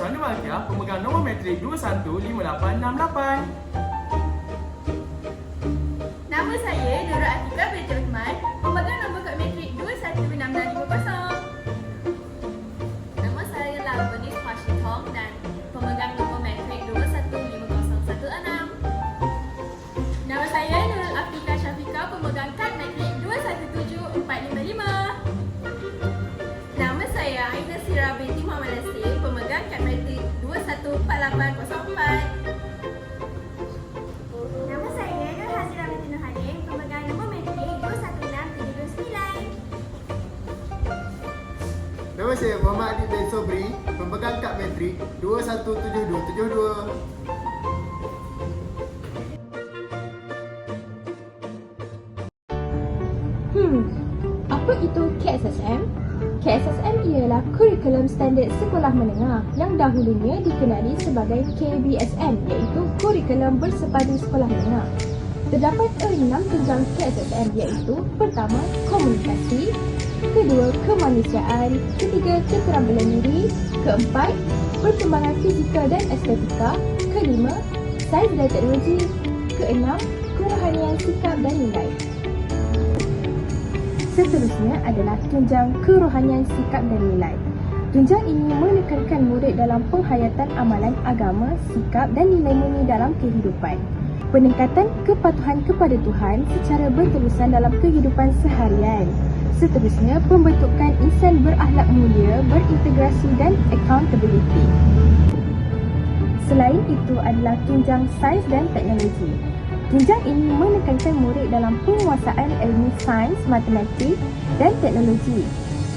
Suhana Malkia, pemegang nombor matrik 215868. Nama saya Nurul Atika binti Uthman, pemegang nombor kod matrik 216950. Nama saya Lau Bernice Hua Shi Tong dan pemegang nombor matrik 215016. Nama saya Nurul Afika Syafiqah, pemegang kad matrik 217455. Nama saya Aina Sira binti Muhammad Nasir, pemegang kad matrik 214804. Nama saya Nur Hazira binti Nur Halim, pemegang nombor matrik 216729. Nama saya Muhammad Adib bin Sobri, pemegang kad matrik 217272. Apa itu KSSM? KSSM ialah kurikulum standard sekolah menengah yang dahulunya dikenali sebagai KBSM, iaitu kurikulum bersepadu sekolah menengah. Terdapat 6 jenjang KSSM, iaitu pertama, komunikasi, kedua, kemanusiaan, ketiga, keterampilan diri, keempat, perkembangan fizikal dan estetika, kelima, sains dan teknologi, keenam, kerohanian sikap dan nilai. Seterusnya adalah jenjang kerohanian sikap dan nilai. Jenjang ini menekankan murid dalam penghayatan amalan agama, sikap dan nilai murni dalam kehidupan. Peningkatan kepatuhan kepada Tuhan secara berterusan dalam kehidupan seharian. Seterusnya, pembentukan insan berakhlak mulia, berintegrasi dan accountability. Selain itu adalah jenjang sains dan teknologi. Jenjang ini menekankan murid dalam penguasaan ilmu sains, matematik dan teknologi.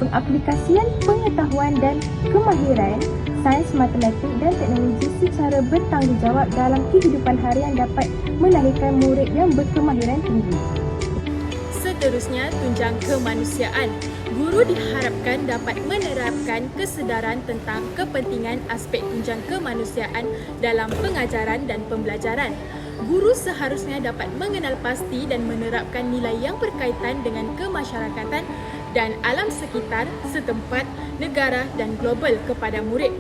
Pengaplikasian pengetahuan dan kemahiran sains, matematik dan teknologi secara bertanggungjawab dalam kehidupan harian dapat melahirkan murid yang berkemahiran tinggi. Seterusnya, tunjang kemanusiaan. Guru diharapkan dapat menerapkan kesedaran tentang kepentingan aspek tunjang kemanusiaan dalam pengajaran dan pembelajaran. Guru seharusnya dapat mengenal pasti dan menerapkan nilai yang berkaitan dengan kemasyarakatan dan alam sekitar setempat, negara dan global kepada murid.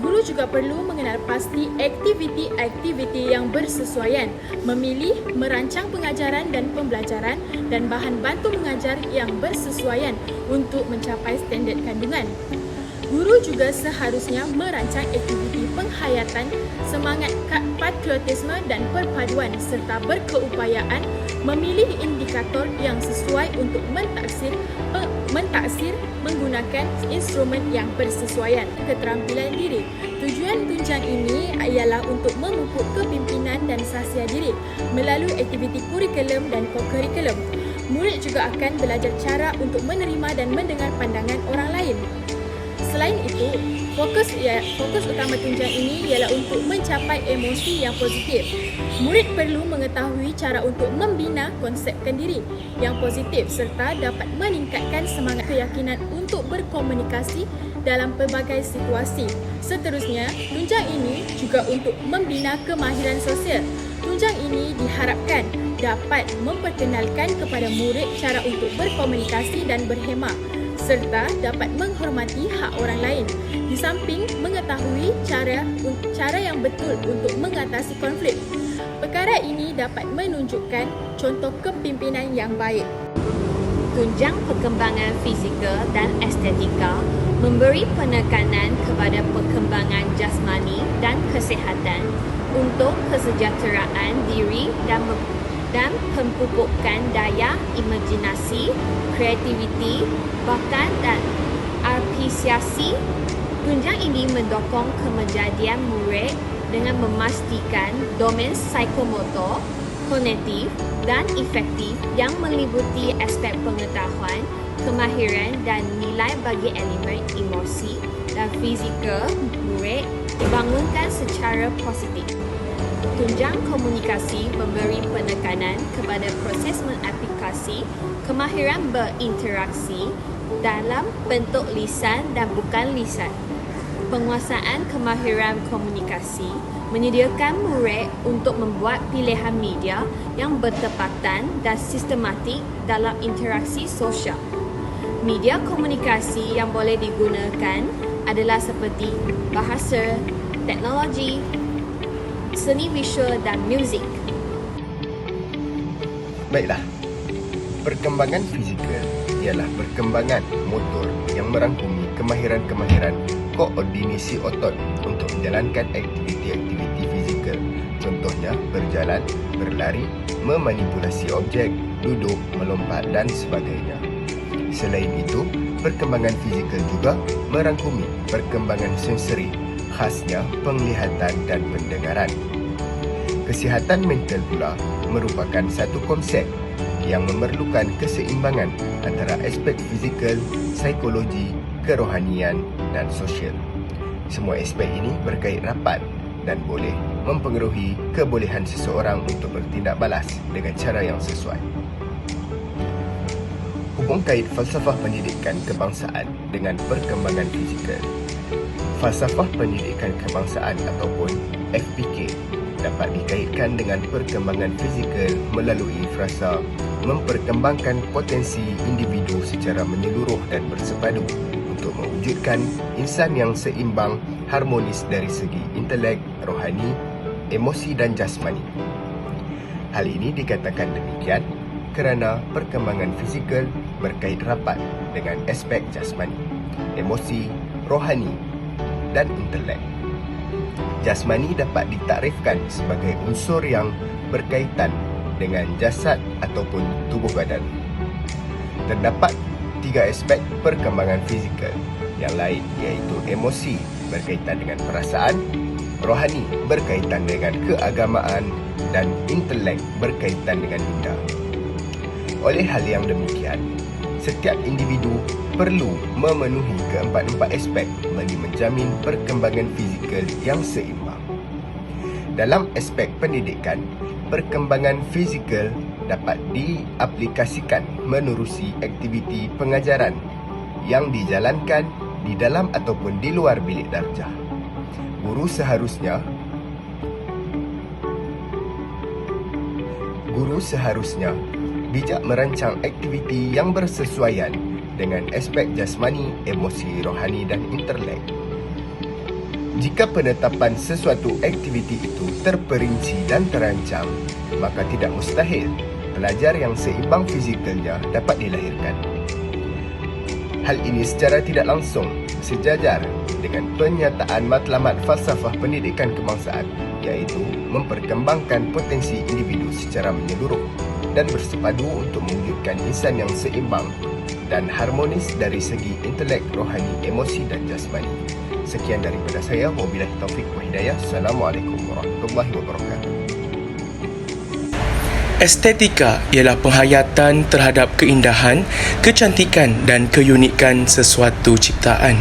Guru juga perlu mengenal pasti aktiviti-aktiviti yang bersesuaian, memilih, merancang pengajaran dan pembelajaran dan bahan bantu mengajar yang bersesuaian untuk mencapai standard kandungan. Guru juga seharusnya merancang aktiviti penghayatan, semangat patriotisme dan perpaduan serta berkeupayaan memilih indikator yang sesuai untuk mentaksir menggunakan instrumen yang bersesuaian. Keterampilan diri. Tujuan tunjang ini ialah untuk memupuk kepimpinan dan sahsia diri melalui aktiviti kurikulum dan kokurikulum. Murid juga akan belajar cara untuk menerima dan mendengar pandangan orang lain. Selain itu, fokus utama tunjang ini ialah untuk mencapai emosi yang positif. Murid perlu mengetahui cara untuk membina konsepkan diri yang positif serta dapat meningkatkan semangat keyakinan untuk berkomunikasi dalam pelbagai situasi. Seterusnya, tunjang ini juga untuk membina kemahiran sosial. Tunjang ini diharapkan dapat memperkenalkan kepada murid cara untuk berkomunikasi dan berhemah serta dapat menghormati hak orang lain, di samping mengetahui cara yang betul untuk mengatasi konflik. Perkara ini dapat menunjukkan contoh kepimpinan yang baik. Tunjang perkembangan fizikal dan estetika memberi penekanan kepada perkembangan jasmani dan kesihatan untuk kesejahteraan diri dan pemupukkan daya imajinasi, kreativiti, bakat dan apresiasi. Tunjang ini mendukung kemajadian murid dengan memastikan domain psikomotor, kognitif dan efektif yang meliputi aspek pengetahuan, kemahiran dan nilai bagi elemen emosi dan fizikal murid dibangunkan secara positif. Tunjang komunikasi memberi penekanan kepada proses mengaplikasi kemahiran berinteraksi dalam bentuk lisan dan bukan lisan. Penguasaan kemahiran komunikasi menyediakan murid untuk membuat pilihan media yang bertepatan dan sistematik dalam interaksi sosial. Media komunikasi yang boleh digunakan adalah seperti bahasa, teknologi, seni visual dan muzik. Baiklah, perkembangan fizikal ialah perkembangan motor yang merangkumi kemahiran-kemahiran koordinasi otot untuk menjalankan aktiviti-aktiviti fizikal. Contohnya berjalan, berlari, memanipulasi objek, duduk, melompat dan sebagainya. Selain itu, perkembangan fizikal juga merangkumi perkembangan sensori, khasnya penglihatan dan pendengaran. Kesihatan mental pula merupakan satu konsep yang memerlukan keseimbangan antara aspek fizikal, psikologi, kerohanian dan sosial. Semua aspek ini berkait rapat dan boleh mempengaruhi kebolehan seseorang untuk bertindak balas dengan cara yang sesuai. Hubung kait falsafah pendidikan kebangsaan dengan perkembangan fizikal. Falsafah pendidikan kebangsaan ataupun FPK dapat dikaitkan dengan perkembangan fizikal melalui frasa memperkembangkan potensi individu secara menyeluruh dan bersepadu untuk mewujudkan insan yang seimbang, harmonis dari segi intelek, rohani, emosi dan jasmani. Hal ini dikatakan demikian kerana perkembangan fizikal berkait rapat dengan aspek jasmani, emosi, rohani dan intelek. Jasmani dapat ditakrifkan sebagai unsur yang berkaitan dengan jasad ataupun tubuh badan. Terdapat 3 aspek perkembangan fizikal yang lain, iaitu emosi berkaitan dengan perasaan, rohani berkaitan dengan keagamaan dan intelek berkaitan dengan minda. Oleh hal yang demikian, setiap individu perlu memenuhi keempat-empat aspek bagi menjamin perkembangan fizikal yang seimbang. Dalam aspek pendidikan, perkembangan fizikal dapat diaplikasikan menerusi aktiviti pengajaran yang dijalankan di dalam ataupun di luar bilik darjah. Guru seharusnya bijak merancang aktiviti yang bersesuaian dengan aspek jasmani, emosi, rohani dan intelek. Jika penetapan sesuatu aktiviti itu terperinci dan terancang, maka tidak mustahil pelajar yang seimbang fizikalnya dapat dilahirkan. Hal ini secara tidak langsung sejajar dengan pernyataan matlamat falsafah pendidikan kebangsaan, iaitu memperkembangkan potensi individu secara menyeluruh dan bersepadu untuk mewujudkan insan yang seimbang dan harmonis dari segi intelek, rohani, emosi dan jasmani. Sekian daripada saya. Wabillahi taufik wa hidayah. Assalamualaikum warahmatullahi wabarakatuh. Estetika ialah penghayatan terhadap keindahan, kecantikan dan keunikan sesuatu ciptaan.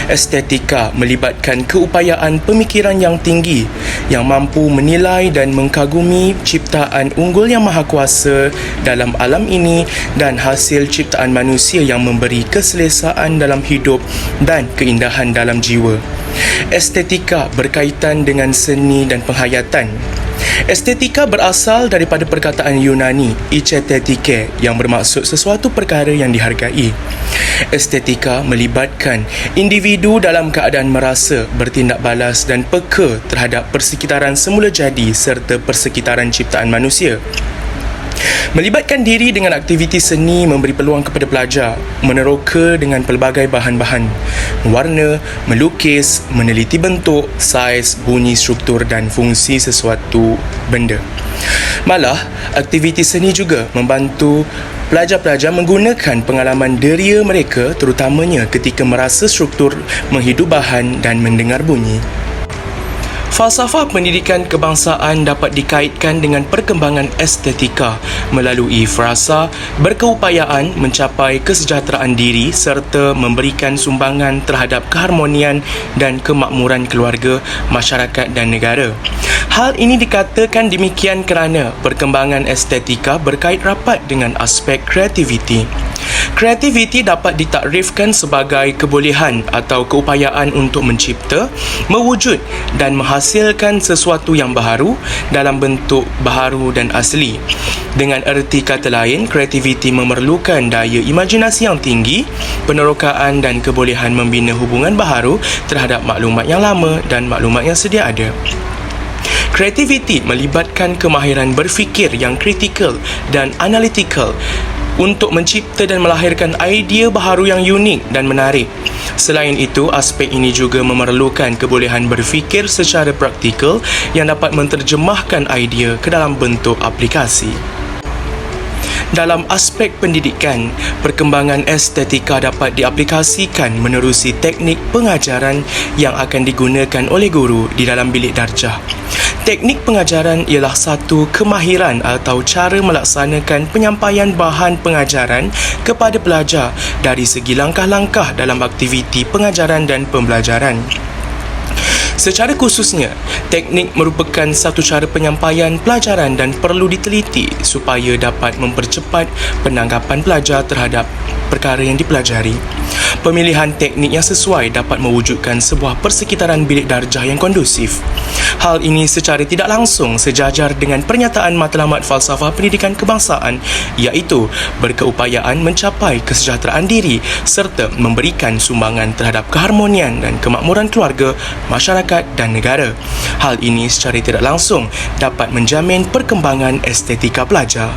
Estetika melibatkan keupayaan pemikiran yang tinggi yang mampu menilai dan mengkagumi ciptaan unggul yang maha kuasa dalam alam ini dan hasil ciptaan manusia yang memberi keselesaan dalam hidup dan keindahan dalam jiwa. Estetika berkaitan dengan seni dan penghayatan. Estetika berasal daripada perkataan Yunani estetike yang bermaksud sesuatu perkara yang dihargai. Estetika melibatkan individu dalam keadaan merasa, bertindak balas dan peka terhadap persekitaran semula jadi serta persekitaran ciptaan manusia. Melibatkan diri dengan aktiviti seni memberi peluang kepada pelajar meneroka dengan pelbagai bahan-bahan, warna, melukis, meneliti bentuk, saiz, bunyi, struktur dan fungsi sesuatu benda. Malah, aktiviti seni juga membantu pelajar-pelajar menggunakan pengalaman deria mereka terutamanya ketika merasa struktur, menghidup bahan dan mendengar bunyi. Falsafah pendidikan kebangsaan dapat dikaitkan dengan perkembangan estetika melalui frasa berkeupayaan mencapai kesejahteraan diri serta memberikan sumbangan terhadap keharmonian dan kemakmuran keluarga, masyarakat dan negara. Hal ini dikatakan demikian kerana perkembangan estetika berkait rapat dengan aspek kreativiti. Kreativiti dapat ditakrifkan sebagai kebolehan atau keupayaan untuk mencipta, mewujud dan menghasilkan sesuatu yang baharu dalam bentuk baharu dan asli. Dengan erti kata lain, kreativiti memerlukan daya imajinasi yang tinggi, penerokaan dan kebolehan membina hubungan baharu terhadap maklumat yang lama dan maklumat yang sedia ada. Kreativiti melibatkan kemahiran berfikir yang kritikal dan analytical untuk mencipta dan melahirkan idea baharu yang unik dan menarik. Selain itu, aspek ini juga memerlukan kebolehan berfikir secara praktikal yang dapat menterjemahkan idea ke dalam bentuk aplikasi. Dalam aspek pendidikan, perkembangan estetika dapat diaplikasikan menerusi teknik pengajaran yang akan digunakan oleh guru di dalam bilik darjah. Teknik pengajaran ialah satu kemahiran atau cara melaksanakan penyampaian bahan pengajaran kepada pelajar dari segi langkah-langkah dalam aktiviti pengajaran dan pembelajaran. Secara khususnya, teknik merupakan satu cara penyampaian pelajaran dan perlu diteliti supaya dapat mempercepat penangkapan pelajar terhadap perkara yang dipelajari. Pemilihan teknik yang sesuai dapat mewujudkan sebuah persekitaran bilik darjah yang kondusif. Hal ini secara tidak langsung sejajar dengan pernyataan matlamat falsafah pendidikan kebangsaan, iaitu berkeupayaan mencapai kesejahteraan diri serta memberikan sumbangan terhadap keharmonian dan kemakmuran keluarga, masyarakat dan negara. Hal ini secara tidak langsung dapat menjamin perkembangan estetika pelajar.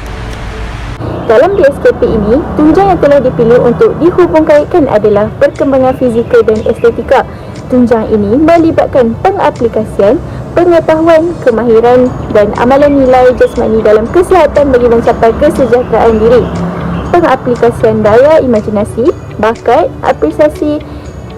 Dalam DSKP ini, tunjang yang telah dipilih untuk dihubungkaitkan adalah perkembangan fizikal dan estetika. Tunjang ini melibatkan pengaplikasian, pengetahuan, kemahiran dan amalan nilai jasmani dalam kesihatan bagi mencapai kesejahteraan diri. Pengaplikasian daya imajinasi, bakat, apresiasi,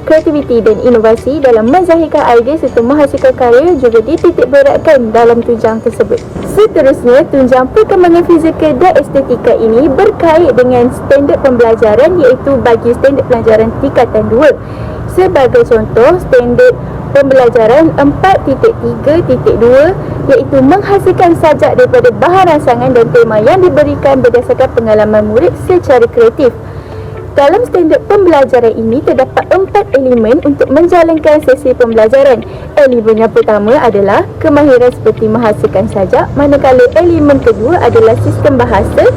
kreativiti dan inovasi dalam menzahirkan idea serta menghasilkan karya juga dititikberatkan dalam tunjang tersebut. Seterusnya, tunjang perkembangan fizikal dan estetika ini berkait dengan standard pembelajaran iaitu bagi standard pelajaran tingkatan 2. Sebagai contoh, standard pembelajaran 4.3.2 iaitu menghasilkan sajak daripada bahan rangsangan dan tema yang diberikan berdasarkan pengalaman murid secara kreatif. Dalam standard pembelajaran ini terdapat 4 elemen untuk menjalankan sesi pembelajaran. Elemen yang pertama adalah kemahiran seperti menghasilkan sajak, manakala elemen kedua adalah sistem bahasa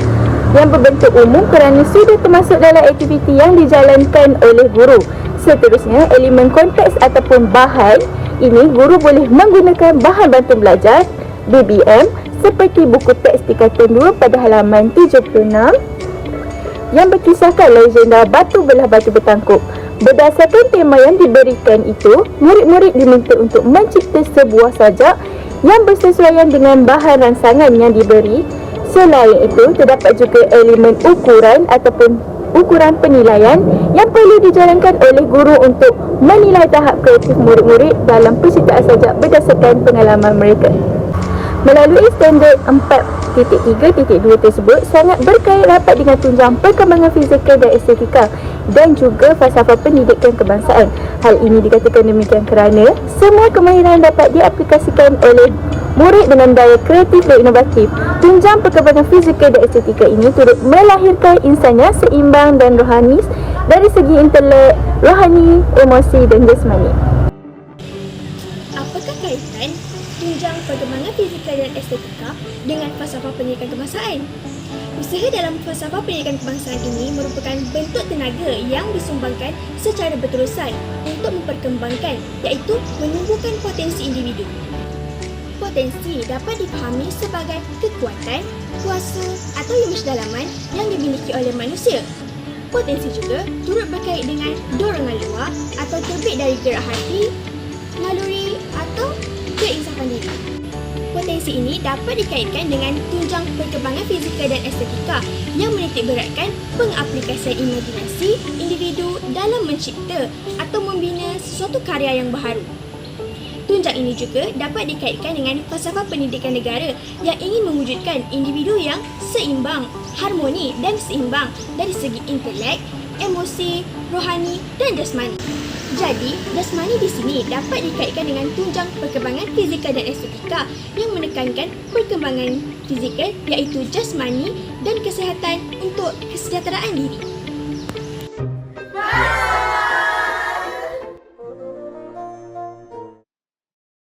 yang berbentuk umum kerana sudah termasuk dalam aktiviti yang dijalankan oleh guru. Seterusnya, elemen konteks ataupun bahan ini guru boleh menggunakan bahan bantu belajar BBM seperti buku teks tingkatan 2 pada halaman 76 yang berkisahkan legenda batu belah batu bertangkup. Berdasarkan tema yang diberikan itu, murid-murid diminta untuk mencipta sebuah sajak yang bersesuaian dengan bahan rangsangan yang diberi. Selain itu, terdapat juga elemen ukuran ataupun ukuran penilaian yang perlu dijalankan oleh guru untuk menilai tahap kreatif murid-murid dalam penciptaan sajak berdasarkan pengalaman mereka. Melalui standard 4.3.2 tersebut sangat berkait rapat dengan tunjang perkembangan fizikal dan estetika dan juga falsafah pendidikan kebangsaan. Hal ini dikatakan demikian kerana semua kemahiran dapat diaplikasikan oleh murid dengan daya kreatif dan inovatif. Tunjang perkembangan fizikal dan estetika ini turut melahirkan insan yang seimbang dan rohani dari segi intelek, rohani, emosi dan jasmani. Apakah kaitan tunjang perkembangan fizikal dan estetika dengan falsafah pendidikan kebangsaan? Usaha dalam falsafah pendidikan kebangsaan ini merupakan bentuk tenaga yang disumbangkan secara berterusan untuk memperkembangkan, iaitu menumbuhkan potensi individu. Potensi dapat dipahami sebagai kekuatan, kuasa atau imej dalaman yang dimiliki oleh manusia. Potensi juga turut berkait dengan dorongan luar atau terbit dari gerak hati, naluri atau keinsafan diri. Potensi ini dapat dikaitkan dengan tunjang perkembangan fizikal dan estetika yang menitik beratkan pengaplikasian imajinasi individu dalam mencipta atau membina sesuatu karya yang baharu. Tunjang ini juga dapat dikaitkan dengan falsafah pendidikan negara yang ingin mewujudkan individu yang seimbang, harmoni dan seimbang dari segi intelek, emosi, rohani dan jasmani. Jadi, jasmani di sini dapat dikaitkan dengan tunjang perkembangan fizikal dan estetika yang menekankan perkembangan fizikal iaitu jasmani dan kesihatan untuk kesejahteraan diri.